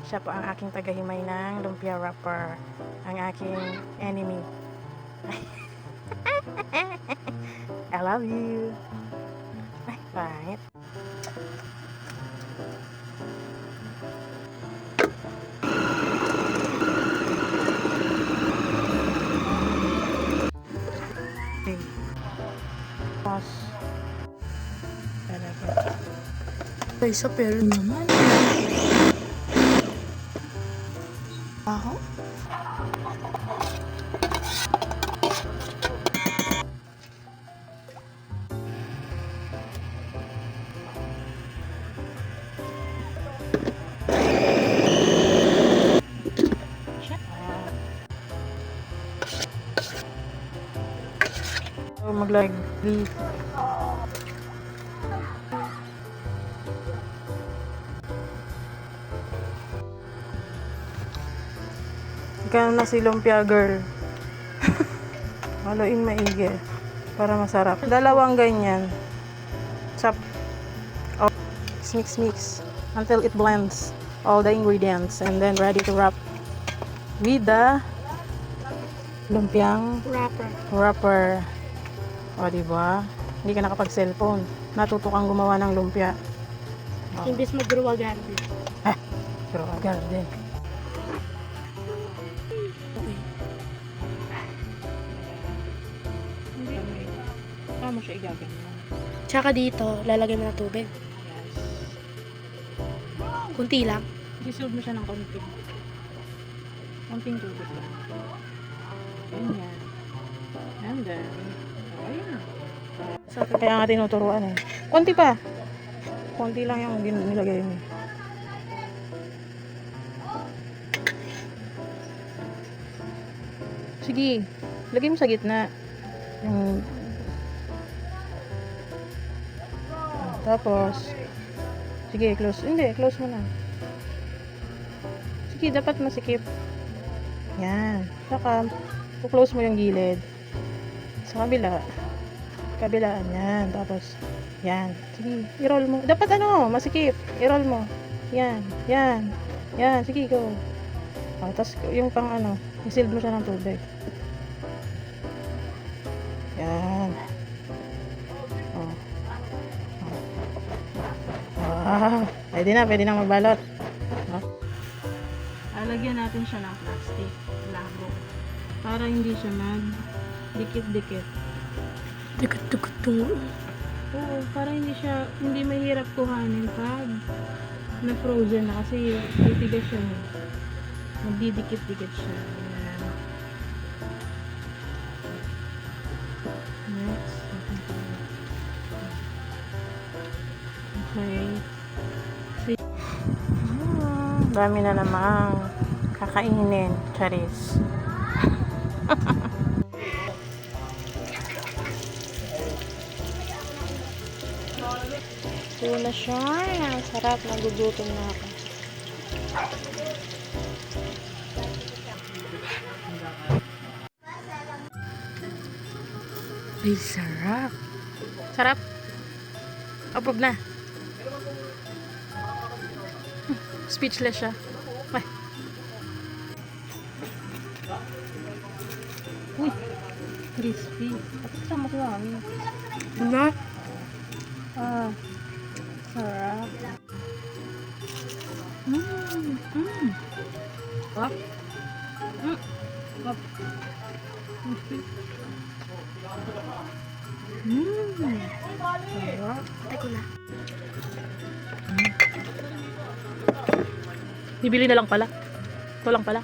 Siya po ang aking tagahimay ng lumpia wrapper. Ang aking enemy. I love you. Ay, pangit. Okay. Pause. Ay, sa pero naman. Ako? So, maglag beef. Ikaw na si lumpia girl. Haluin maigi para masarap. Dalawang ganyan. Chop. Oh, mix until it blends all the ingredients and then ready to wrap with the lumpiang wrapper. O, diba? Hindi ka nakapag-cellphone. Natuto kang gumawa ng lumpia. Oh. Imbis mag-grow garden. Pero agad din. Paano mo siya igaganyan? Tsaka dito, lalagay mo ng tubig. Kunti lang. Isolve mo siya ng konting. Konting tubig lang. Ganyan. And then, ayan. So, kaya nga tinuturuan eh. Konti pa. Konti lang yung nilagay mo. Sige. Lagay mo sa gitna. Yung... Tapos, sige, close. Hindi, close mo na. Sige, dapat masikip. Yan. Saka, close mo yung gilid. Sa kabila. Kabilaan. Yan. Tapos, yan. Sige, i-roll mo. Dapat masikip. I-roll mo. Yan. Yan. Yan. Sige, go. O, tapos, yung pang isilid mo siya ng tubig. Yan. O. Pwede na magbalot. Alagyan natin siya ng plastic labo para hindi siya dikit-dikit. Dikit-dikit. Oo, para hindi mahirap kuhanin pag na-frozen na kasi titigas siya. Magdidikit-dikit siya. Ayan. Next. Okay. Dami na namang kakainin. Charis. Ito na siya. Sarap. Nagugutom na ako. Ay, sarap. Sarap. Approve na. Speechless siya. Ay. Uy. Crispy. At kasama ko lang. Na? Sarap. Up. Up. Sarap. Patay ko na. Bibili na lang pala. Ito lang pala.